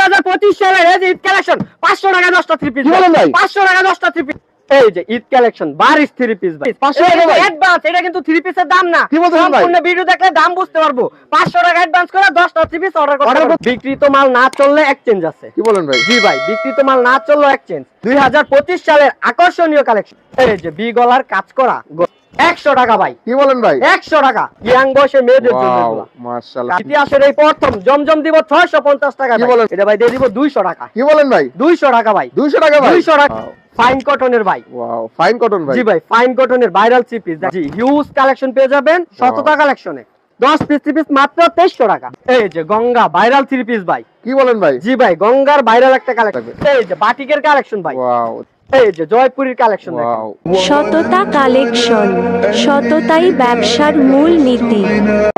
2025 সালের এই যে ঈদ কালেকশন 500 টাকা 10টা থ্রি পিস। কি বলেন ভাই? 500 টাকা 10টা থ্রি পিস। এই যে ঈদ কালেকশন বারিশ থ্রি পিস ভাই। 500 টাকা ভাই? অ্যাডভান্স, এটা কিন্তু থ্রি পিসের দাম না। কি বলছেন ভাই? সম্পূর্ণ ভিডিও দেখলে দাম বুঝতে পারবো। 500 টাকা অ্যাডভান্স করে 10টা থ্রি পিস অর্ডার করতে পারবো। বিক্রিত মাল না চললে এক্সচেঞ্জ আছে। কি বলেন ভাই? জি ভাই, বিক্রিত মাল না চললে এক্সচেঞ্জ। 2025 সালের আকর্ষণীয় কালেকশন। এই যে বি গলার কাজ করা 100 টাকা ভাই। কি বলেন ভাই? 100 টাকা ইয়াং বয়সের মেয়েদের জন্য ওয়াও, এগুলা। মাশাআল্লাহ। ইতিহাসের এই প্রথম জমজম দিব 650 টাকা কি ভাই। বলেন? এটা ভাই দিয়ে দিব 200 টাকা। কি বলেন ভাই? 200 টাকা ভাই। 200 টাকা ভাই? 200 টাকা। ফাইন কটনের ভাই। ওয়াও, ফাইন কটন ভাই। জি ভাই, ফাইন কটনের ভাইরাল থ্রি পিস। জি, হিউজ কালেকশন পেয়ে যাবেন শততা কালেকশনে। 10 পিস থ্রি পিস মাত্র 2300 টাকা। এই যে গঙ্গা ভাইরাল থ্রি পিস ভাই। কি বলেন ভাই? জি ভাই, গঙ্গার ভাইরাল একটা কালেকশন। এই যে বাটিকের কালেকশন ভাই। ওয়াও, এই যে জয়পুরীর কালেকশন দেখেন। ওয়াও। সততা কালেকশন, সততাই ব্যবসার মূল নীতি।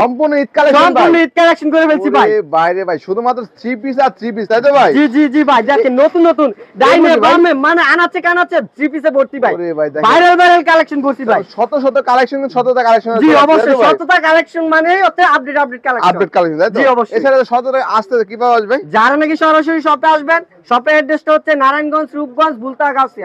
সম্পূর্ণ ঈদ কালেকশন ভাই। সম্পূর্ণ ঈদ কালেকশন করে ফেলছি ভাই। ওরে বাইরে ভাই, শুধুমাত্র 3 পিস আর 3 পিস, তাই তো ভাই? জি জি জি ভাই, দেখেন নতুন নতুন ডাইনে ভাই। বামে মানে আনাচে কানাচে থ্রি পিসে ভর্তি ভাই। ওরে ভাই, দেখেন। ভাইরাল ভাইরাল কালেকশন করছি ভাই। শত শত কালেকশন, শতটা কালেকশন। জি অবশ্যই, শততা কালেকশন মানে হচ্ছে আপডেট কালেকশন। আপডেট কালেকশন, তাই তো? জি অবশ্যই। এছাড়া শতটা আসতে কিভাবে আসবে? যারা নাকি সরাসরি শপে আসবেন, শপের অ্যাড্রেসটা হচ্ছে নারায়ণগঞ্জ রূপগঞ্জ বুলতা গাউসিয়া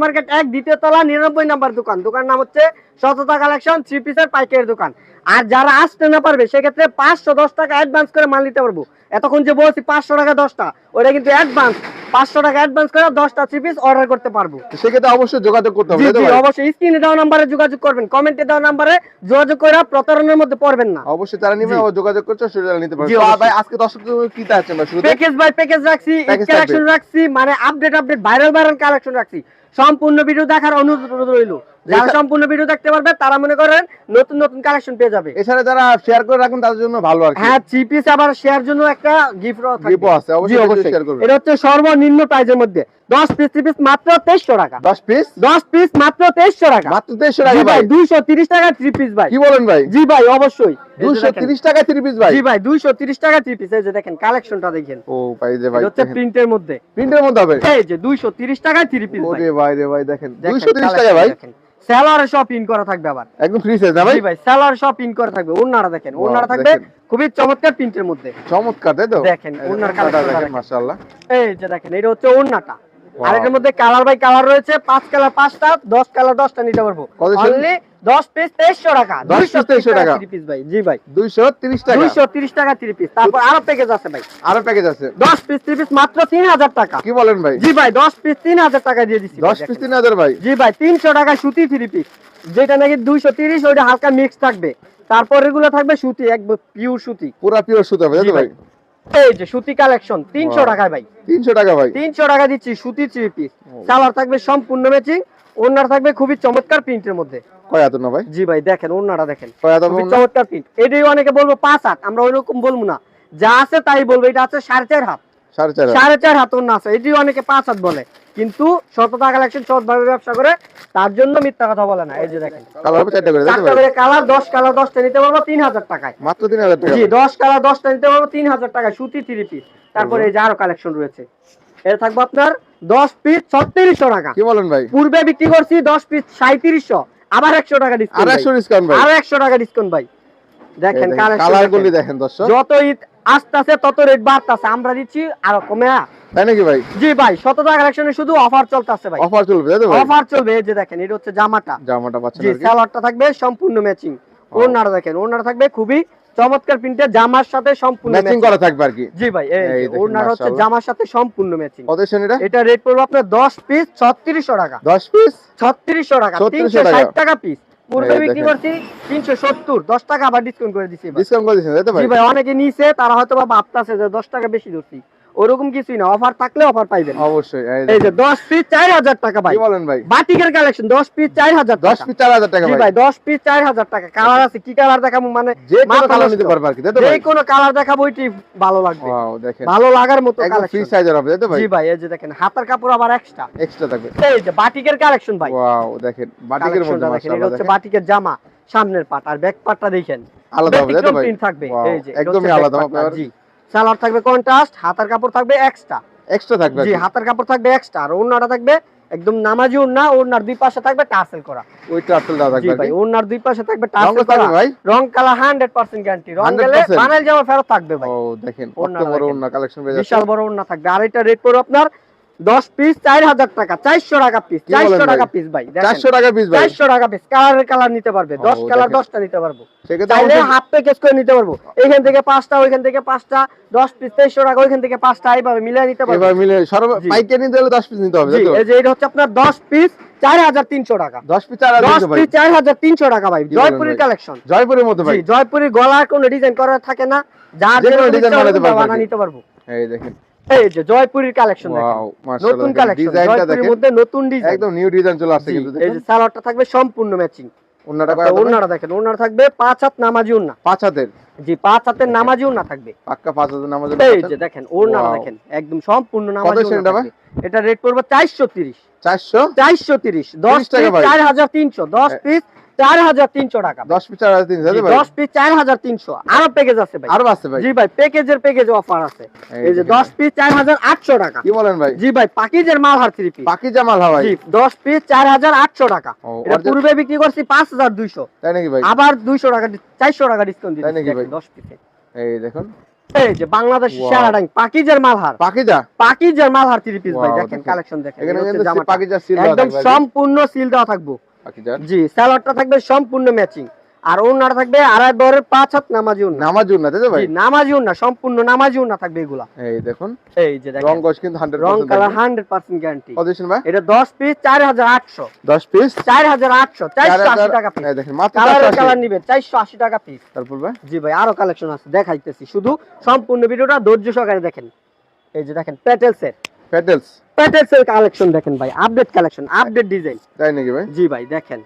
মার্কেট 1 দ্বিতীয় তলা 99 নাম্বার দোকান। দোকান নাম হচ্ছে সততা কালেকশন থ্রি পিসের পাইকারি দোকান। আর যারা আসতে না পারবে সেক্ষেত্রে 510 টাকা অ্যাডভান্স করে মাল নিতে পারবো। এতক্ষণ যে বলছি 500 টাকা 10টা, ওটা কিন্তু অ্যাডভান্স। 500 টাকা অ্যাডভান্স করে 10টা থ্রি পিস অর্ডার করতে পারবো। সেক্ষেত্রে অবশ্যই যোগাযোগ করতে হবে, জি তাই তো জি ভাই? অবশ্যই, স্ক্রিনে দেওয়া নম্বরে যোগাযোগ করবেন, কমেন্টে দেওয়া নম্বরে যোগাযোগ করে প্রতারণার মধ্যে পড়বেন না। অবশ্যই তারা নিবে, জি। যোগাযোগ করছে সেটা নিতে পারবে। জি, আর অবশ্যই। ভাই আজকে দর্শকদের জন্য কি চাচ্ছেন ভাই শুরুতে? প্যাকেজ বাই প্যাকেজ রাখছি, Package কালেকশন থাকবে। রাখছি, মানে আপডেট ভাইরাল ভাইরাল কালেকশন রাখছি। সম্পূর্ণ ভিডিও দেখার অনুরোধ রইল। যারা সম্পূর্ণ ভিডিও দেখতে পারবে তারা মনে করেন নতুন নতুন কালেকশন পেয়ে যাবে। এছাড়া যারা শেয়ার করে রাখেন তাদের জন্য ভালো আর কি। হ্যাঁ, থ্রি পিস আবার শেয়ার জন্য একটা গিফটও থাকবে। গিফটও আছে, অবশ্যই জি, অবশ্যই। শেয়ার করবেন। এটা হচ্ছে সর্বনিম্ন প্রাইজের মধ্যে 10 পিস থ্রি পিস মাত্র 2300 টাকা। 10 পিস 10 পিস মাত্র 2300 টাকা। মাত্র 2300 জি টাকা ভাই, ভাই। 230 টাকা থ্রি পিস ভাই। কি বলেন ভাই? জি ভাই অবশ্যই। এই যে দেখেন। 230 টাকা 3 পিস ভাই। জি ভাই, 230 টাকা থ্রি পিস। এই যে দেখেন কালেকশনটা দেখেন। ও ভাই রে ভাই, এটা হচ্ছে প্রিন্টের মধ্যে। প্রিন্টের মধ্যে হবে। এই যে 230 টাকায় থ্রি পিস ভাই। ওরে ভাই রে ভাই, দেখেন দেখেন 230 টাকা ভাই। সেলারে সব ইন করা থাকবে আবার। একদম ফ্রি সাইজ না ভাই? জি ভাই, সেলার সব ইন করা থাকবে। ওন্নাটা দেখেন, Wow, ওন্নাটা থাকবে দেখেন। খুবই চমৎকার প্রিন্টের মধ্যে। চমৎকার, তাই তো? দেখেন, ওনার কালারটা কালারটা দেখেন, দেখেন। মাশাআল্লাহ। এই যে দেখেন, এটা হচ্ছে ওন্নাটা। Wow. আর এর মধ্যে কালার বাই কালার রয়েছে, 5 কালার 5টা, 10 কালার 10টা নিতে পারবো। কত ছিল? অনলি 10 পিস 2300 টাকা। 10 পিস 2300 টাকা। থ্রি পিস ভাই। জি ভাই, 230 টাকা। 230 টাকা থ্রি পিস। তারপর আরো প্যাকেজ আছে ভাই। আরো প্যাকেজ আছে। 10 পিস থ্রি পিস মাত্র 3000 টাকা। কি বলেন ভাই? জি ভাই, 10 পিস 3000 টাকা দিয়ে দিচ্ছি। 10 পিস 3000 ভাই। জি ভাই, 300 টাকা সুতি থ্রি পিস, যেটা নাকি 230, ওইটা হালকা মিক্স থাকবে। তারপর এগুলো থাকবে সুতি, একদম পিওর সুতি। পুরা পিওর সুতা হবে, তাই জি তো ভাই? এই যে সুতি কালেকশন 300 Wow. টাকায় ভাই। 300 টাকা ভাই। 300 টাকা দিচ্ছি সুতি থ্রি পিস। সালোয়ার থাকবে সম্পূর্ণ ম্যাচিং, ওন্নার থাকবে খুবই চমৎকার প্রিন্টের মধ্যে। কয় হাত না ভাই? জি ভাই, দেখেন ওন্নাটা দেখেন, কয় হাত হবে খুবই ওন্না? চমৎকার প্রিন্ট। এটাই অনেকে বলবো 5 হাত, আমরা ওইরকম বলবো না, যা আছে তাই বলবো। এটা আছে 4.5 হাত। 4.5 হাত। 4.5 হাত ওন্না আছে। এটিও অনেকে 5 হাত বলে, কিন্তু সততা কালেকশন সৎভাবে ব্যবসা করে, তার জন্য মিথ্যা কথা বলে না। এই যে দেখেন, কালার হবে 4টা করে, তাই তো 4টা ভাই? করে কালার, 10 কালার 10টা নিতে পারবো 3000 টাকায়। মাত্র 3000 টাকা। জি, 10 কালার 10টা নিতে পারবো 3000 টাকায় সুতি থ্রি পিস। তারপরে এই যে আরো কালেকশন রয়েছে, এটা থাকবে আপনার 10 পিস 3600 টাকা। কি বলেন ভাই? পূর্বে বিক্রি করছি 10 পিস 3700, আবার 100 টাকা আর ডিসকাউন্ট। 100 ডিসকাউন্ট ভাই। আর 100 টাকা ডিসকাউন্ট ভাই। দেখেন কালার গুলি কালেকশন, দেখেন দর্শক। যত ঈদ আসতেছে তত রেট বাড়তেছে, আমরা দিচ্ছি আরো কমে। তাই নাকি ভাই? জি ভাই, শতটা কালেকশনে শুধু অফার চলতেছে ভাই। অফার চলবে, তাই তো ভাই? অফার চলবে। এই যে দেখেন, এটা হচ্ছে জামাটা। জামাটা পাচ্ছেন জি, আর কি। সালোয়ারটা থাকবে সম্পূর্ণ ম্যাচিং। ওড়নাটা দেখেন, ওড়নাটা থাকবে খুবই চমৎকার প্রিন্টের, জামার সাথে সম্পূর্ণ ম্যাচিং ম্যাচিং করা থাকবে আর কি। জি ভাই, এই এই যে দেখেন, ওড়নাটা হচ্ছে মাশাআল্লাহ। জামার সাথে সম্পূর্ণ ম্যাচিং। কত সেন এটা? এটা রেট পড়বে আপনার 10 পিস 3600 টাকা। 10 পিস 3600 টাকা, 3600 360 টাকা পিস। পূর্বে এই বিক্রি দেখেন। করছি 370, 10 টাকা আবার ডিসকাউন্ট করে দিছি এবার। ডিসকাউন্ট করে দিয়েছেন, তাই তো ভাই? জি ভাই, অনেকে নিছে, তারা হয়তো বা ভাবতাছে যে 10 টাকা বেশি ধরছি, ওরকম কিছুই না, অফার থাকলে অফার পাইবেন। অবশ্যই। এই যে 10 পিস 4000 টাকা ভাই। কি বলেন ভাই? বাটিকের কালেকশন 10 পিস 4000 10 টাকা। পিস 4000 টাকা জি ভাই। ভাই, 10 পিস 4000 টাকা। কালার আছে, কি কালার দেখাবো মানে যে কোনো মাথা কালার নষ্ট। নিতে পারবে আর কি, তাই তো যে ভাই? কোনো কালার দেখাবো, ওইটি ভালো লাগবে, ওয়াও, দেখেন ভালো লাগার মতো একদম ফ্রি কালেকশন। সাইজের হবে, তাই তো ভাই? জি ভাই, এই যে দেখেন হাতার কাপড় আবার এক্সট্রা। এক্সট্রা থাকবে। এই যে বাটিকের কালেকশন ভাই। ওয়াও, দেখেন বাটিকের মধ্যে কালেকশনটা দেখেন, এটা মাশাআল্লাহ হচ্ছে দেখেন। বাটিকের জামা, সামনের পাট আর ব্যাক পাটটা দেখেন আলাদা হবে, তাই তো ব্যতিক্রম ভাই? প্রিন্ট থাকবে। Wow, এই যে এটা একদমই হচ্ছে আলাদা back হবে পাটটা, আর। জি। সালোয়ার থাকবে কন্ট্রাস্ট, হাতার কাপড় থাকবে এক্সট্রা। এক্সট্রা থাকবে আর জি, কি। হাতার কাপড় থাকবে এক্সট্রা, আর ওড়নাটা থাকবে একদম নামাজি ওড়না, ওড়নার দুই পাশে থাকবে টার্সেল করা। ওই টার্সেল দাও জি থাকবে ভাই, আর কি। ওড়নার দুই পাশে থাকবে রং টার্সেল থাকবে করা। ভাই? রং কালার 100% গ্যারান্টি। রং গেলে 100% বানাইল জামা ফেরত থাকবে ভাই। ও দেখেন কত ওড়নাটা বড় দেখেন। ওড়না কালেকশন পেয়ে যাচ্ছে। বিশাল বড় ওড়না থাকবে। আর এটা রেট পড়বে আপনার 10 পিস 4000 টাকা, 400 টাকা পিস, কি বলেন 400 টাকা ভাই? পিস ভাই। দেখেন 400 টাকা পিস ভাই। 400 টাকা পিস, কালারের কালার নিতে পারবে, 10 ও, কালার দেখেন। 10টা নিতে পারবো। সেক্ষেত্রে চাইলে আমাদের- হাফ প্যাকেজ করে নিতে পারবো। এখান থেকে 5টা, ওইখান থেকে 5টা, 10 পিস 2300 টাকা, ওইখান থেকে 5টা, এইভাবে মিলিয়ে নিতে পারবো। এবার মিলে সর্ব জি। পাইকারি নিতে হলে 10 পিস নিতে হবে, জি, তাই তো? এই যে এটা হচ্ছে আপনার 10 পিস 4300 টাকা। 10 পিস 4000 10 দিতে ভাই। পিস 4300 টাকা ভাই। কি বলেন জয়পুরের ভাই? কালেকশন। জয়পুরের মধ্যে ভাই। জি, জয়পুরের গলার কোনো ডিজাইন করা থাকে না, যার যে কোনো যেরকম ডিজাইন ইচ্ছা বানাতে ওরকম পারবে আর বানিয়ে কি। নিতে পারবো। এই দেখেন। এই যে জয়পুরের কালেকশন দেখেন, ওয়াও মাশাআল্লাহ। নতুন কালেকশন, ডিজাইনটা জয়পুরের দেখেন। মধ্যে নতুন ডিজাইন। একদম নিউ ডিজাইন চলে আসছে জি, কিন্তু এই দেখেন। যে সালোয়ারটা থাকবে সম্পূর্ণ ম্যাচিং। ওন্নাটা কয় হাত? ওড়নাটা দেখেন, ওড়নাটা থাকবে 5 হাত নামাজি ওড়না। 5 হাতের। জি, 5 হাতের নামাজি ওড়না থাকবে। পাক্কা 5 হাতের নামাজের। এই যে দেখেন ওড়নাটা Wow. দেখেন, একদম সম্পূর্ণ নামাজি কত সেটা ওড়না থাকবে। এটা রেট পড়বে 430। 400 430, 10 30 টাকা পিস ভাই। 4300, 10 পিস 4300 টাকা। 10 পিস 4300 জি, তাই ভাই? 10 পিস 4300। আরো প্যাকেজ আছে ভাই। আরো আছে ভাই। জি ভাই, প্যাকেজ অফার আছে। এই যে দেখেন 10 পিস 4800 টাকা। কি বলেন ভাই? জি ভাই, পাকিজের মালহার 3 পিস। পাকিজা মাল হয় ভাই। জি, 10 পিস 4800 টাকা। ও, এটা original- পূর্বে বিক্রি করছি 5200, তাই নাকি ভাই? আবার 200 টাকা 400 টাকা ডিসকাউন্ট তাই নাকি দিচ্ছি ভাই? 10 পিসে। এই দেখুন এই যে বাংলাদেশ Wow. সেরা ডাইং পাকিজের মালহার, পাকিজা। পাকিজের মালহার 3 পিস ভাই। Wow, দেখেন দেখেন। কালেকশন দেখেন। এখানে এই হচ্ছে কিন্তু জামাটা। পাকিজা সিল দেওয়া একদম থাকবে আর কি। সম্পূর্ণ সিল দেওয়া থাকবো। পাকিজা। জি, সালোয়ারটা থাকবে সম্পূর্ণ ম্যাচিং। আর ওড়নাটা থাকবে আড়াই বরের 5 হাত নামাজি ওড়না। নামাজুন না তাই তো ভাই? জি, নামাজি ওড়না, সম্পূর্ণ নামাজি ওড়না থাকবে এগুলা। এই দেখুন এই যে দেখেন রং গস কিন্তু 100% রং কালার থাকবে। 100% গ্যারান্টি। কত দিছেন ভাই? এটা 10 পিস 4800, 10 পিস 4800, 480 টাকা পিস। এই দেখেন মাত্র কালারের 480। কালার নিবে 480 টাকা পিস। তারপর ভাই জি ভাই, আরো কালেকশন আছে দেখাইতেছি, শুধু সম্পূর্ণ ভিডিওটা ধৈর্য সহকারে দেখেন। এই যে দেখেন প্যাটেলসের কালেকশন দেখেন ভাই, আপডেট কালেকশন, আপডেট ডিজাইন। তাই নাকি ভাই? জি ভাই, দেখেন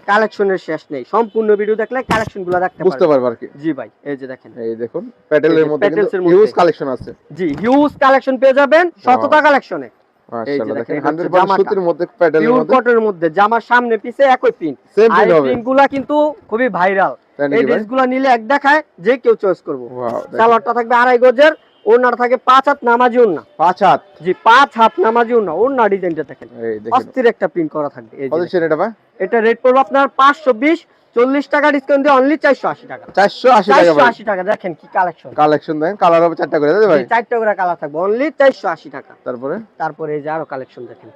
কালেকশনের শেষ নেই। সম্পূর্ণ ভিডিও দেখলে কালেকশনগুলো দেখতে বুঝতে পারবেন। পারবো আর কি। জি ভাই, এই যে দেখেন। এই দেখুন প্যাটেলের মধ্যে প্যাটেলসের কিন্তু মধ্যে। হিউজ কালেকশন আছে। জি, হিউজ কালেকশন পেয়ে যাবেন শততা কালেকশনে। মাশাআল্লাহ দেখেন, দেখেন এটা হচ্ছে 100% জামাটা। সুতির মধ্যে প্যাটেলের পিওর মধ্যে কটনের মধ্যে, জামার সামনে পিছে একই প্রিন্ট। সেম আর প্রিন্ট এই হবে। প্রিন্টগুলা কিন্তু খুবই ভাইরাল। তাই এই নাকি ভাই? ড্রেসগুলো নিলে এক দেখায় যে কেউ চয়েস করবো। ওয়াও সালোয়ারটা থাকবে আড়াই গজের, ওড়নাটা থাকে 5 হাত নামাজি ওড়না। 5 হাত। জি, 5 হাত নামাজি ওড়না। ওড়না ডিজাইনটা দেখেন, এই দেখেন অস্থির একটা প্রিন্ট করা থাকবে। এই যে কত দেখেন। দিছেন এটা ভাই? এটা রেট পড়বে আপনার 520, 40 টাকা ডিসকাউন্ট দিয়ে অনলি 480 টাকা। 480 টাকা ভাই। 480 টাকা। দেখেন কি কালেকশন। কালেকশন দেখেন কালার হবে 4টা করে তাই তো ভাই? 4টা করে কালার থাকবে, অনলি 480 টাকা। তারপরে তারপরে এই যে আরো কালেকশন দেখেন,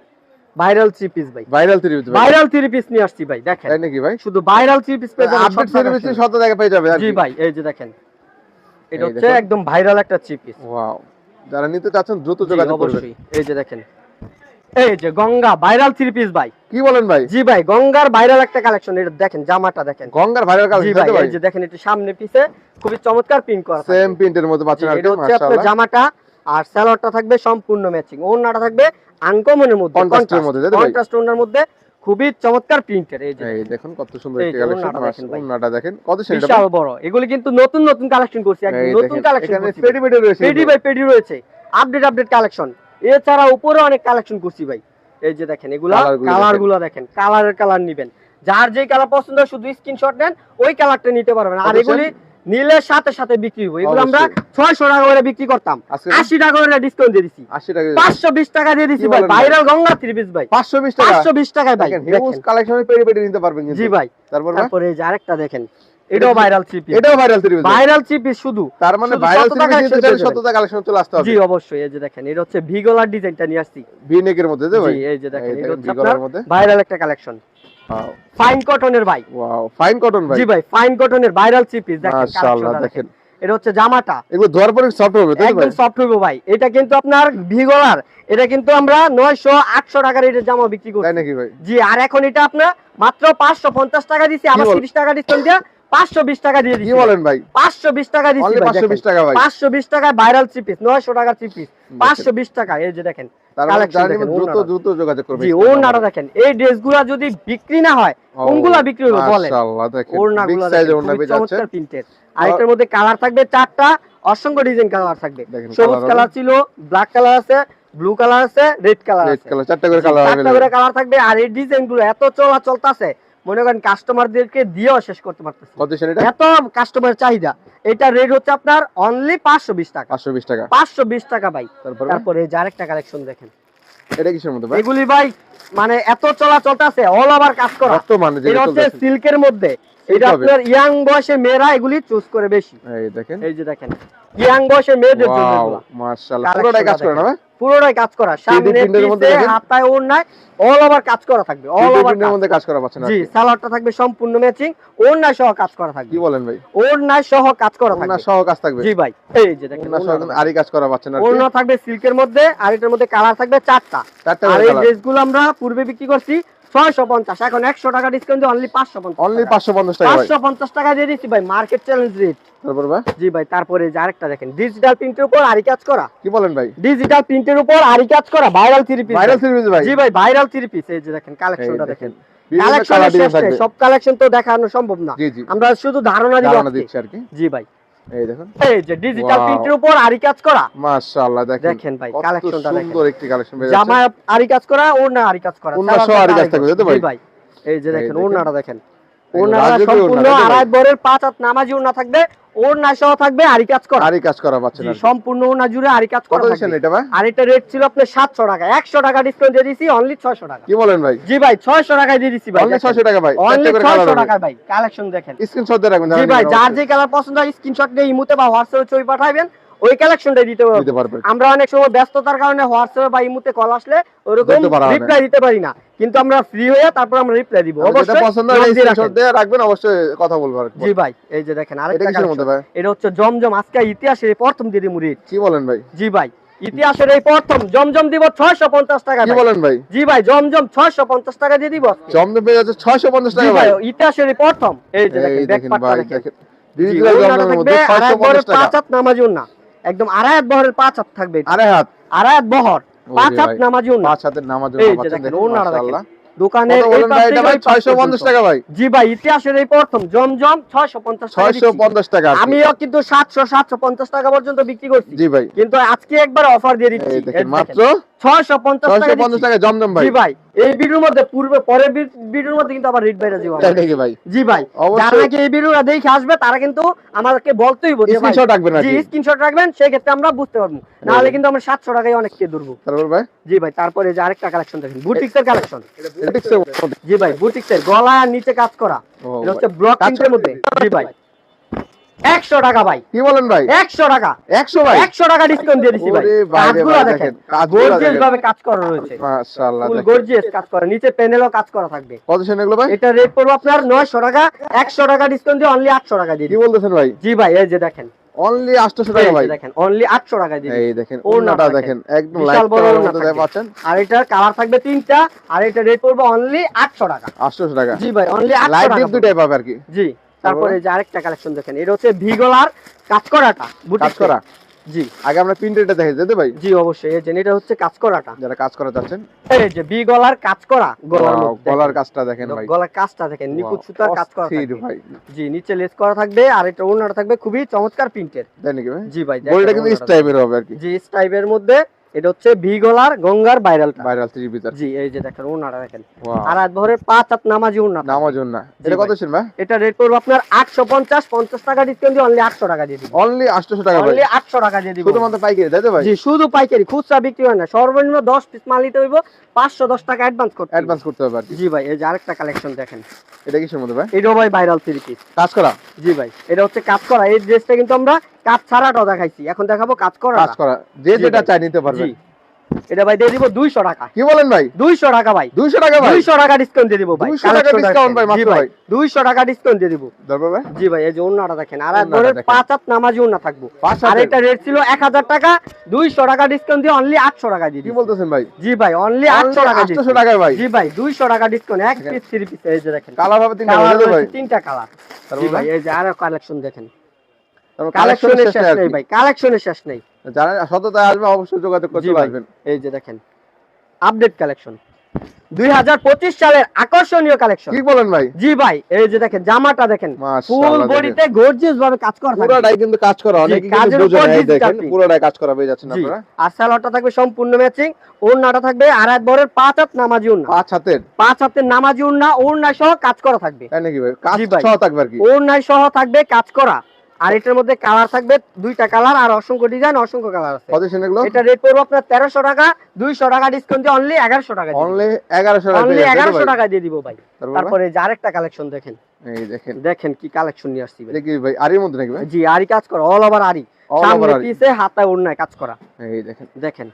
ভাইরাল 3 পিস ভাই। ভাইরাল 3 পিস ভাই। ভাইরাল 3 পিস নিয়ে আসছি ভাই, দেখেন তাই নাকি ভাই? শুধু ভাইরাল 3 পিস পেয়ে যাবেন আপডেট সব 3 পিস collection। শত টাকা পেয়ে যাবে আর জি কি। ভাই, এই যে দেখেন, এটা এই হচ্ছে দেখুন। একদম ভাইরাল একটা 3 পিস। ওয়াও যারা নিতে চাচ্ছেন দ্রুত যোগাযোগ করবেন। অবশ্যই। এই যে দেখেন, এই যে গঙ্গা ভাইরাল 3 পিস ভাই। কি বলেন ভাই? জি ভাই, গঙ্গার ভাইরাল একটা কালেকশন। এটা দেখেন, জামাটা দেখেন। গঙ্গার ভাইরাল জি কালেকশন ভাই, তাই তো ভাই? এই যে দেখেন, একটু সামনে পিছে খুবই চমৎকার প্রিন্ট করা থাকবে। সেম প্রিন্টের মধ্যে জি, পাচ্ছেন আর কি এটা হচ্ছে আপনার মাশাআল্লাহ। জামাটা, আর সালোয়ারটা থাকবে সম্পূর্ণ ম্যাচিং। ওড়নাটা থাকবে আনকমনের মধ্যে, Contrast এর মধ্যে, তাই তো ভাই? কন্ট্রাস্ট ওড়নার মধ্যে, খুবই চমৎকার প্রিন্টের। এই যে এই দেখুন কত সুন্দর এই একটা যে কালেকশন। ওড়নাটা দেখেন ভাই। ওড়নাটা দেখেন কত সেটা বিশাল বড়। এগুলি কিন্তু নতুন নতুন কালেকশন করছি, একদম নতুন কালেকশন এখানে করছি। পেডি পেডি রয়েছে। পেডি বাই পেডি রয়েছে, আপডেট কালেকশন। এছাড়া উপরে অনেক কালেকশন করছি ভাই। এই যে দেখেন, এগুলা কালারগুলো কালারগুলো দেখেন, কালারের কালার নিবেন, যার যেই কালার পছন্দ হয় শুধু স্ক্রিনশট নেন, ওই কালারটা নিতে পারবেন। আর কত এগুলি নিলে সাথে সাথে বিক্রি হবে। এগুলো আমরা অবশ্যই। 600 টাকা করে বিক্রি করতাম, আজকে 80 টাকা করে ডিসকাউন্ট দিয়ে দিছি, 80 টাকা 520 টাকা দিয়ে দিছি কি ভাই। বলেন ভাই? ভাইরাল গঙ্গা 3 পিস ভাই, 520 টাকা 520 টাকায় ভাই। দেখেন হিউজ দেখেন। কালেকশনে পেডি পেডি নিতে পারবেন কিন্তু। জি ভাই। তারপর ভাই তারপরে এই যে আরেকটা দেখেন, এটাও ভাইরাল 3 পিস। এটাও ভাইরাল 3 পিস। ভাইরাল 3 পিস শুধু। তার মানে শুধু ভাইরাল 100 3 টাকা পিস নিতে collection চাইলে পেয়ে যাবেন। 100 টাকা কালেকশন চলে আসতে হবে। জি অবশ্যই। এই যে দেখেন, এটা হচ্ছে ভিগোলার ডিজাইনটা নিয়ে আসছি। ভি নেকের মধ্যে তাই তো ভাই? জি, এই যে দেখেন, এই এটা হচ্ছে ভিগোলার আপনার মধ্যে। ভাইরাল একটা কালেকশন, ওয়াও ফাইন কটনের ভাই। ওয়াও ফাইন কটন ভাই। জি ভাই, ফাইন কটনের ভাইরাল 3 পিস। দেখেন মাশাআল্লাহ কালেকশনটা দেখেন। দেখেন। এটা হচ্ছে জামাটা, এগুলো ধোয়ার পরে সফট হবে তাই তো ভাই? একদম সফট হবে ভাই। এটা কিন্তু আপনার ভিগোলার, এটা কিন্তু আমরা 900 800 টাকার রেটের জামা বিক্রি তাই করছি। নাকি ভাই? জি, আর এখন এটা আপনার মাত্র 550 টাকা দিছি, আবার কি বল- 30 টাকা ডিসকাউন্ট দিয়ে 520 টাকা দিয়ে কি দিছি। বলেন ভাই? 520 টাকা দিছি অনলি ভাই। 520 টাকা ভাই। 520 টাকায় ভাইরাল 3 পিস, 900 টাকার 3 পিস, 520 টাকা। এই যে দেখেন তার মানে কালেকশন যারা দেখেন, নেবেন দ্রুত ওড়নাটা। দ্রুত যোগাযোগ করবেন। জি, ওড়নাটা দেখেন। এই ড্রেসগুলো যদি বিক্রি না হয়, কোনগুলা বিক্রি হবে বলেন? মাশাআল্লাহ দেখেন বিগ ওড়নাগুলো সাইজের দেখেন, ওড়না খুবই পেয়ে যাচ্ছে। চমৎকার প্রিন্টের। আর এটার মধ্যে কালার থাকবে 4টা, অসংখ্য ডিজাইন কালার থাকবে। দেখেন সবুজ colour কালার ছিল, ব্ল্যাক কালার আছে, ব্লু কালার আছে, রেড কালার রেড আছে। কালার 4টা করে কালার 4টা করে কালার থাকবে। আর এই ডিজাইনগুলো এত চলতেছে, মনে করেন কাস্টমারদেরকে দিয়েও শেষ করতে পারতেছি, কত সেটা? এত কাস্টমারের চাহিদা। এটা রেট হচ্ছে আপনার অনলি 520 টাকা। 520 টাকা। 520 টাকা ভাই। তারপর তারপরে এই যে আরেকটা কালেকশন দেখেন, এটা কিসের মধ্যে ভাই? এগুলি ভাই মানে এত চলাচল আছে, অল ওভার কাজ করা। বর্তমানে এটা যেটা হচ্ছে চলতেছে সিল্কের মধ্যে, এটা হবে। আপনার ইয়াং বয়সে মেয়েরা এগুলি চুজ করে বেশি। এই দেখেন, এই যে দেখেন ইয়াং বয়সের মেয়েদের জন্য ওয়াও এগুলো। মাশাআল্লাহ, পুরোটাই কাজ করে না ভাই? পুরোটাই কাজ করা, সামনে প্রিন্টের মধ্যে পিছে দেখেন। হাতায় ওড়নায় অল ওভার কাজ করা থাকবে, অল ওভার প্রিন্টের মধ্যে কাজ করা পাচ্ছেন জি। আপনি। সালোয়ারটা থাকবে সম্পূর্ণ ম্যাচিং, ওড়নায় সহ কাজ করা থাকবে। কি বলেন ভাই? ওড়নায় সহ কাজ করা ওনা থাকবে সহ কাজ থাকবে? জি ভাই। এই যে দেখেন ওনা সহ কিন্তু আরি কাজ করা পাচ্ছেন আর কি। ওড়না থাকবে সিল্কের মধ্যে, আর এটার মধ্যে কালার থাকবে 4টা। চারটা আর এই কালার। ড্রেসগুলো আমরা পূর্বে বিক্রি করছি 650, এখন 100 টাকা ডিসকাউন্ট দিয়ে অনলি 550। অনলি 550 টাকা ভাই। 550 টাকা দিয়ে দিচ্ছি ভাই, মার্কেট চ্যালেঞ্জ রেট। তারপর ভাই জি ভাই। তারপরে যে আরেকটা দেখেন, ডিজিটাল প্রিন্টের উপর আরি কাজ করা, কি বলেন ভাই? ডিজিটাল প্রিন্টের উপর আরি কাজ করা ভাইরাল 3 পিস। ভাইরাল সিরিজ ভাই? জি ভাই, ভাইরাল 3 পিস। এই যে দেখেন কালেকশনটা এই দেখেন, বিভিন্ন কালেকশন কালার ডিজাইন থাকবে। সব কালেকশন তো দেখানো সম্ভব না, জি জি, আমরা শুধু ধারণা দিব ধারণা আজকে। দিচ্ছি আর কি। জি ভাই। এই দেখুন, এই যে ডিজিটাল Wow. প্রিন্টের উপর আরি কাজ করা, মাশাআল্লাহ দেখেন। দেখেন ভাই কত কালেকশনটা দেখেন। সুন্দর একটি কালেকশন বের জামা আরি কাজ করা, ওড়না আরি কাজ করা, ওড়না সহ আরি কাজ থাকবে, তাই তো ভাই? জি ভাই। এই যে এই দেখেন দেখেন। ওড়নাটা দেখেন, এই ওড়নাটা রাজকীয় সম্পূর্ণ ওড়না, তাই তো ভাই? আড়াই বরের 5 হাত নামাজি ওড়না থাকবে, ওড়না সহ থাকবে আরি কাজ করা। আরি কাজ করা পাচ্ছেন জি, আর কি। সম্পূর্ণ ওড়না জুড়ে আরি কাজ কত করা দিচ্ছেন থাকবে। এটা ভাই? আর এটা রেট ছিল আপনার 700 টাকা, 100 টাকা ডিসকাউন্ট দিয়ে দিয়েছি অনলি 600 টাকা। কি বলেন ভাই? জি ভাই, 600 টাকায় দিয়ে দিয়েছি ভাই। অনলি 600 টাকা ভাই? অনলি চারটে করে কালার 600 হবে। টাকা ভাই। কালেকশন দেখেন। স্ক্রিনশট দিয়ে রাখবেন, জি জানেন ভাই, না যার অবশ্যই। যে কালার পছন্দ হয় স্ক্রিনশট দিয়ে ইমোতে বা হোয়াটসঅ্যাপে ছবি পাঠাবেন, ওই কালেকশনটাই দিতে দিতে পারবো। পারবেন। আমরা অনেক সময় ব্যস্ততার কারণে হোয়াটসঅ্যাপে বা ইমোতে কল আসলে ওরকম দিতে পারা হয় না। রিপ্লাই দিতে পারি না, কিন্তু আমরা ফ্রি হয়ে তারপর আমরা রিপ্লাই দিব। যেটা অবশ্যই পছন্দ note হয় দিয়ে স্ক্রিনশট রাখেন। দিয়ে রাখবেন, অবশ্যই কথা বলবো আর কি। জি ভাই। এই যে দেখেন এটা আরেকটা কিসের মধ্যে কালেকশন, ভাই? এটা হচ্ছে জমজম, আজকে ইতিহাসের এই প্রথম দিয়ে দিমু রেট। কি বলেন ভাই? জি ভাই, ইতিহাসের এই প্রথম জমজম দিব 650 টাকা কি ভাই। বলেন ভাই? জি ভাই, জমজম 650 টাকা দিয়ে দিব আজকে। জমজম পেয়ে যাচ্ছে 650 জি টাকা ভাই, ভাই। ইতিহাসের এই প্রথম। এই যে দেখেন এই ব্যাক দেখেন পার্টটা ভাই, দেখেন। দেখেন জি, ডিজিটাল ওড়নাটা জমজমের থাকবে মধ্যে আড়াই 650 বহরের টাকা। 5 হাত নামাজি ওড়না, একদম আড়াই হাত বহরের 5 হাত থাকবে এটা। আরে হাত আড়াই হাত বহর 5 হাত ভাই। নামাজি ওড়না। 5 হাতের নামাজ এই যে পাচ্ছেন, দেখেন দেখুন ওড়নাটা দেখেন। মাশাআল্লাহ। দোকানের কত এই বলেন পাশ ভাই এটা থেকে ভাই? ওই পাশ 650 পর্যন্ত। টাকা ভাই? জি ভাই, ইতিহাসের এই প্রথম জমজম 650 টাকা দিচ্ছি। 650 টাকা আর কি। আমিও কিন্তু 750 টাকা পর্যন্ত বিক্রি করছি, জি ভাই। কিন্তু আজকে একবার অফার দিয়ে দিচ্ছি। এই দেখেন এই মাত্র 650 টাকা 650 দিচ্ছি। টাকা জমজম ভাই। জি ভাই, এই ভিডিওর মধ্যে পূর্বে পরের ভিডিওর মধ্যে কিন্তু আবার রিড বাইরে যাবে। তাই নাকি ভাই? জি ভাই, অবশ্যই। যারা নাকি এই ভিডিওটা দেখে আসবে তারা কিন্তু আমাদেরকে বলতেই হবে যে ভাই স্ক্রিনশট রাখবেন আর জি কি। স্ক্রিনশট রাখবেন, সেই ক্ষেত্রে আমরা বুঝতে পারবো, না হলে কিন্তু আমরা 700 টাকায় অনেককে ধরবো। তারপর ভাই জি ভাই। তারপরে যে আরেকটা কালেকশন দেখেন, বুটিক্সের কালেকশন। এটা টিক্সের মধ্যে। জি ভাই, বুটিক্সের গলা আর নিচে কাজ করা, ও এটা হচ্ছে ভাই। ব্লক কাজ প্রিন্টের মধ্যে। জি ভাই, 100 টাকা ভাই। কি বলেন ভাই? 100 টাকা, 100 ভাই? 100 টাকা ডিসকাউন্ট দিয়ে দিছি ভাই। ওরে ভাই রে কাজগুলো ভাই, দেখেন, কাজগুলো গর্জিয়াস দেখেন। ভাবে কাজ করা রয়েছে, মাশাআল্লাহ ফুল দেখেন। গর্জিয়াস কাজ করা, নিচে প্যানেলও কাজ করা থাকবে। কত সেন এগুলো ভাই? এটা রেট পড়বে আপনার 900 টাকা, 100 টাকা ডিসকাউন্ট দিয়ে অনলি 800 টাকা দিয়ে কি দিচ্ছি। বলতেছেন ভাই? জি ভাই, এই যে দেখেন, অনলি 800 এই টাকা যে ভাই? দেখেন অনলি 800 টাকা দিয়ে এই দিচ্ছি। দেখেন ওড়নাটা ওড়নাটা দেখেন, দেখেন, একদম বিশাল লাইট বড় কালারের ওড়না মধ্যে থাকবে। পাচ্ছেন। আর এটার কালার থাকবে 3টা, আর এটা রেট পড়বে অনলি 800 টাকা। 800 টাকা। জি ভাই, অনলি 800 লাইট টাকা ডিপ পড়বে। দুটাই পাবে আর কি। জি। তারপরে যে আরেকটা কালেকশন দেখেন, এটা হচ্ছে ভিগলার কাজ করাটা, কাজ বুটিক করা। জি আগে আমরা প্রিন্টেডটা দেখে যেতে ভাই, জি অবশ্যই। এই যে এটা হচ্ছে কাজ করাটা, যারা কাজ করা যাচ্ছেন। এই যে ভি গলার কাজ করা, গলার Wow, মধ্যে গলার দেখেন। কাজটা দেখেন ভাই। গলার কাজটা দেখেন, নিখুঁত Wow, সুতার কাজ করা অস্থির থাকবে। ভাই। জি, নিচে লেস করা থাকবে, আর এটা ওড়নাটা থাকবে খুবই চমৎকার প্রিন্টের। তাই নাকি ভাই? জি ভাই, বডিটা দেখেন কিন্তু ওড়নাটা। স্টাইপের হবে আর কি। জি, স্টাইপের মধ্যে এটা হচ্ছে ভি গলার গঙ্গার ভাইরালটা। Viral 3 piece. জি, এই যে দেখেন ওড়নাটা দেখেন, ওয়াও, আর আট ভরের 5 হাত নামাজি ওড়না। নামাজন না। জি এটা কত ভাই। ছিল ভাই? এটা রেট পড়বে আপনার 850 টাকা ডিসকাউন্ট দিয়ে অনলি 800 টাকা দিয়ে দিব। অনলি 800 টাকা ভাই। অনলি 800 টাকা দিয়ে দিব। শুধুমাত্র পাইকারি, তাই তো ভাই? জি, শুধু পাইকারি, খুচরা বিক্রি হয় না। সর্বনিম্ন 10 পিস মাল নিতে হইব, 510 টাকা অ্যাডভান্স করতে হবে। অ্যাডভান্স করতে হবে আর কি। জি ভাই, এই যে আরেকটা কালেকশন দেখেন, এটা কিসের মধ্যে ভাই? এটাও ভাই ভাইরাল 3 পিস। কাজ করা। জি ভাই, এটা হচ্ছে কাজ করা। এই ড্রেসটা কিন্তু আমরা কাজ ছাড়াটাও দেখাইছি, এখন দেখাবো কাজ করা। কাজ করা। যে জি যেটা ভাই। চাই নিতে পারবেন। জি, এটা ভাই দিয়ে দিব 200 টাকা। কি বলেন ভাই? 200 টাকা ভাই। 200 টাকা ভাই? 200 টাকা ডিসকাউন্ট দিয়ে দিব ভাই। 200 টাকা কালেকশনটা discount দেখেন। ভাই, মাত্র জি ভাই। 200 টাকা ডিসকাউন্ট দিয়ে দিব। তারপর ভাই? জি ভাই, এই যে ওন্নাটা দেখেন, আর ওড়নাটা একবারে দেখেন। 5 হাত নামাজি ওন্না থাকবো। 5 আর হাতের? এটা রেট ছিল 1000 টাকা, 200 টাকা ডিসকাউন্ট দিয়ে অনলি 800 টাকা দিয়ে কি দিই। বলতেছেন ভাই? জি ভাই, অনলি 800 টাকা দিচ্ছি। 800 টাকা ভাই? জি ভাই, 200 টাকা ডিসকাউন্ট, এক পিস 3 পিস। এই যে দেখেন কালার হবে 3টা কালার ভাই, ভাই। রয়েছে 3টা কালার। তারপর জি ভাই, ভাই? এই যে আরো কালেকশন দেখেন, তারপর কালেকশনের কালেকশনের শেষ শেষ নেই নেই ভাই, কালেকশনের শেষ নেই। যারা সততায় আসবে অবশ্যই যোগাযোগ করতে জি ভাই, পারবেন। এই যে দেখেন আপডেট কালেকশন, 2025 সালের আকর্ষণীয় কালেকশন। কি বলেন ভাই? জি ভাই, এই যে দেখেন জামাটা দেখেন, মাশাআল্লাহ ফুল দেখেন। বডিতে গর্জিয়াস ভাবে কাজ করা থাকবে। পুরোটাই কিন্তু কাজ করা, অনেকে কিন্তু কাজের বুঝে উপর না, এই digital দেখেন print। পুরোটাই কাজ করা পেয়ে যাচ্ছেন জি, আপনারা। আর সালোয়ারটা থাকবে সম্পূর্ণ ম্যাচিং, ওড়নাটা থাকবে আড়াই বরের 5 হাত নামাজি ওড়না। 5 হাতের? 5 হাতের নামাজি ওড়না, ওড়না সহ কাজ করা থাকবে। তাই নাকি ভাই? কাজ জি ভাই। সহ থাকবে আর কি। ওড়নায় সহ থাকবে কাজ করা, আর এটার মধ্যে কালার থাকবে দুইটা কালার আর অসংখ্য ডিজাইন অসংখ্য কালার আছে। কত দিচ্ছেন এগুলো? এটা রেট পড়বে আপনার 1300 টাকা, 200 টাকা ডিসকাউন্ট দিয়ে অনলি 1100 টাকা দিয়ে অনলি 1100 টাকা অনলি পেয়ে যাচ্ছে, 1100 ভাই? টাকা দিয়ে দিব ভাই। তারপরে যে আরেকটা কালেকশন দেখেন, এই দেখেন দেখেন কি কালেকশন নিয়ে আসছি ভাই। এটা কি ভাই আরির মধ্যে নাকি ভাই? জি আরি কাজ করা, অল ওভার আরি, All over সামনে আরি। পিছে হাতায় ওড়নায় কাজ করা। এই দেখেন দেখেন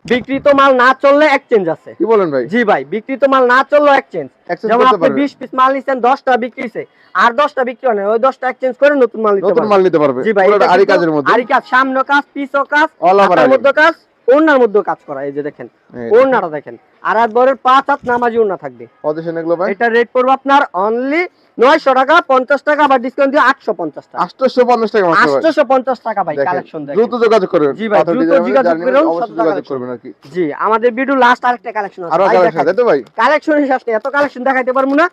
বিক্রিত মাল না চললে এক্সচেঞ্জ আছে। কি বলেন ভাই? জি ভাই, বিক্রিত মাল না চললে এক্সচেঞ্জ। Exchange যেমন করতে আপনি পারবে? 20 পিস মাল নিছেন, 10টা বিক্রিছে আর 10টা বিক্রি হয় না, ওই 10টা এক্সচেঞ্জ করে নতুন মাল নিতে নতুন পারবেন। মাল নিতে পারবে জি ভাই, পুরোটা এটা আরি কিন্তু কাজের মধ্যে। আরি কাজ, সামনে কাজ, পিছও কাজ, All over হাতার আরি। মধ্যে কাজ, ওড়নার মধ্যে কাজ করা। এই যে দেখেন এই ওড়নাটা দেখেন, আর একবারের 5 হাত নামাজি ওড়না থাকবে। কত দিচ্ছেন এগুলো ভাই? এটা রেট পড়বে আপনার অনলি 900 টাকা, 50 টাকা আবার ডিসকাউন্ট দিয়ে 850 টাকা। 850 টাকা মাত্র ভাই। 850 টাকা ভাই দেখেন, কালেকশন দেখেন। দ্রুত যোগাযোগ করবেন। জি ভাই, পাথর দ্রুত ডিজাইনের মধ্যে যোগাযোগ জানেন, করুন, অবশ্যই সব যোগাযোগ কালেকশন। করবেন আর কি। জি, আমাদের ভিডিও লাস্ট আরেকটা কালেকশন আছে। আরো ভাই কালেকশন দেখাই। তাই তো ভাই? কালেকশনের শেষ নেই, এত কালেকশন দেখাইতে পারবো না,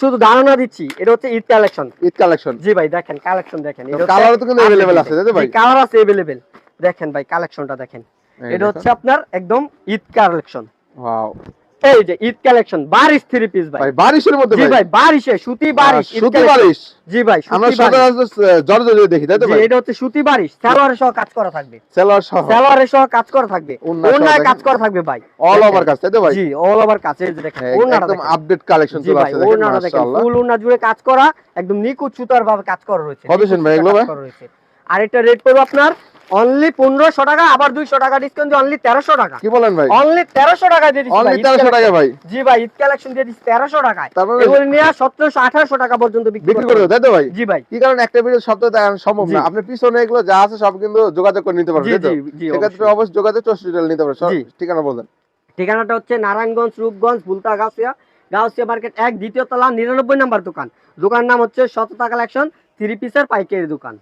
শুধু ধারণা দিচ্ছি। এটা হচ্ছে ঈদ কালেকশন। ঈদ কালেকশন। জি ভাই দেখেন কালেকশন দেখেন। কালার তো কিন্তু अवेलेबल আছে তাই তো ভাই? কালার আছে अवेलेबल। দেখেন ভাই কালেকশনটা দেখেন। এই এটা দেখুন। হচ্ছে আপনার একদম ঈদ কালেকশন। ওয়াও এই যে ঈদ কালেকশন, বারিশ 3 পিস ভাই। ভাই বারিশের মধ্যে জি ভাই। ভাই, বারিশে সুতি বারিশ, ঈদ সুতি collection। বারিশ। জি ভাই, আমরা সুতি বারিশ। সাধারণত জর্জরিত দেখি তাই তো জি, ভাই? এটা হচ্ছে সুতি বারিশ, সালোয়ারের সহ কাজ করা থাকবে। সেলর সহ সালোয়ারের সহ কাজ করা থাকবে, ওড়না সহ ওড়নায় দেখেন। কাজ করা থাকবে ভাই। অল দেখেন। ওভার কাজ তাই তো ভাই? জি, অল ওভার কাজ। এই যে দেখেন হ্যাঁ, ওড়নাটা একদম দেখেন। আপডেট কালেকশন জি চলে ভাই, আসছে দেখেন ওড়নাটা দেখেন, মাশাআল্লাহ। ফুল ওড়না জুড়ে কাজ করা, একদম নিখুঁত সুতার ভাবে কাজ করা রয়েছে। কত দিচ্ছেন ভাই নিখুঁত এগুলো সুতার ভাই? কাজ করা রয়েছে। আর এটা রেট পড়বে আপনার অনলি 1500 টাকা, আবার 200 টাকা ডিসকাউন্ট দিয়ে অনলি 1300 টাকা। কি বলেন ভাই? অনলি 1300 টাকা দিয়ে দিচ্ছি অনলি ভাই, ঈদ 1300 টাকা collection। ভাই। জি ভাই, ঈদ কালেকশন দিয়ে দিচ্ছি 1300 টাকায়। তারপরে এগুলো নিয়ে 1700 1800 টাকা পর্যন্ত বিক্রি বিক্রি করে করতে তাই তো ভাই? জি ভাই। কি কারণ একটা ভিডিও সপ্তাহে দেখানো সম্ভব জি। না। আপনি পিছনে এগুলো যা আছে সব কিন্তু যোগাযোগ করে নিতে পারবেন জি তাই তো? জি জি, সেক্ষেত্রে অবশ্যই। অবশ্যই যোগাযোগ 64 নিতে পারবেন। জি। ঠিকানা বলেন। ঠিকানাটা হচ্ছে নারায়ণগঞ্জ, রূপগঞ্জ, বুলতা গাউসিয়া, গাউসিয়া মার্কেট 1, দ্বিতীয় তলা, 99 নম্বর দোকান। দোকানের নাম হচ্ছে সততা কালেকশন, 3 পিসের পাইকারি দোকান।